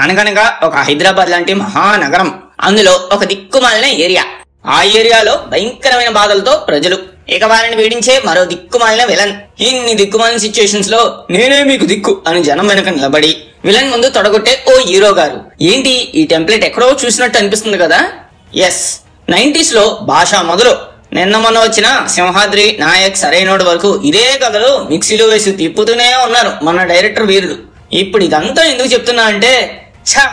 అనగనగా ఒక హైదరాబాద్ లాంటి మహానగరం, అందులో ఒక దిక్కుమాలిన ఏరియా. ఆ ఏరియాలో భయంకరమైన బాధలతో ప్రజలు. ఇక వారిని వీడించే మరో దిక్కుమాలిన విలన్. ఇన్ని దిక్కుమాలిన సిచ్యుయేషన్స్ లో నేనే మీకు దిక్కు అని జనం వెనక నిలబడి విలన్ ముందు తొడగొట్టే ఓ హీరో గారు. ఏంటి ఈ టెంప్లెట్ ఎక్కడో చూసినట్టు అనిపిస్తుంది కదా? ఎస్, 90s లో భాష మొదలు నిన్న మొన్న వచ్చిన సింహాద్రి, నాయక్, సరైనోడు వరకు ఇదే కథలు మిక్సీలో వేసి తిప్పుతూనే ఉన్నారు మన డైరెక్టర్ వీరుడు. ఇప్పుడు ఇదంతా ఎందుకు చెప్తున్నా అంటే, ఛా,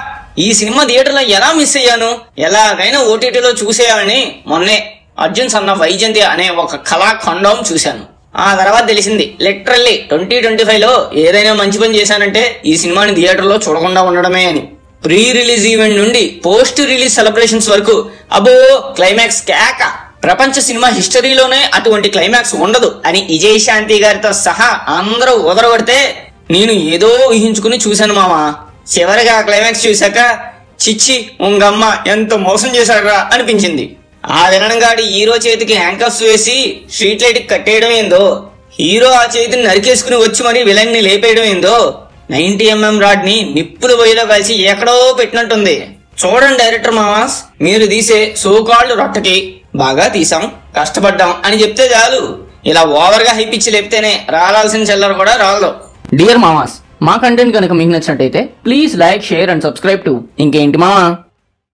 ఈ సినిమా థియేటర్ లో ఎలా మిస్ అయ్యాను, ఎలాగైనా ఓటీటీలో చూసేయాలని మొన్నే అర్జున్ సన్ ఆఫ్ వైజయంతి అనే ఒక కళాఖండం చూశాను. ఆ తర్వాత తెలిసింది లిటరల్లీ 2025 లో ఏదైనా మంచి పని చేశానంటే ఈ సినిమాని థియేటర్ లో చూడకుండా ఉండడమే అని. ప్రీ రిలీజ్ ఈవెంట్ నుండి పోస్ట్ రిలీజ్ సెలబ్రేషన్స్ వరకు అబో క్లైమాక్స్ కేక. ప్రపంచ సినిమా హిస్టరీలోనే అటువంటి క్లైమాక్స్ ఉండదు అని విజయ్ శాంతి గారితో సహా అందరూ ఉదరగొడితే నేను ఏదో ఊహించుకుని చూశాను మామా. చివరిగా క్లైమాక్స్ చూశాక చిచ్చి ఉంగమ్మ ఎంత మోసం చేశారా అనిపించింది. ఆ విలనంగాడి హీరో చేతికి హ్యాంకర్స్ వేసి స్ట్రీట్ లైట్ కట్టేయడం ఏందో, హీరో ఆ చేతిని నరికేసుకుని వచ్చి మరి విలన్ ని లేపేయడం ఏందో, 90mm రాడ్ ని నిప్పుల పొయ్యిలో కలిసి ఎక్కడో పెట్టినట్టుంది. చూడండి డైరెక్టర్ మామాస్, మీరు తీసే సోకాల్డ్ రొట్టకి బాగా తీసాం, కష్టపడ్డాం అని చెప్తే చాలు. ఇలా ఓవర్ గా హైప్ ఇచ్చి లేపితేనే రావాల్సిన చిల్లర కూడా రాదు. డియర్ మామాస్, మా కంటెంట్ కనుక మీకు నచ్చినట్టయితే please like, share and subscribe to ఇంకేంటి మామా.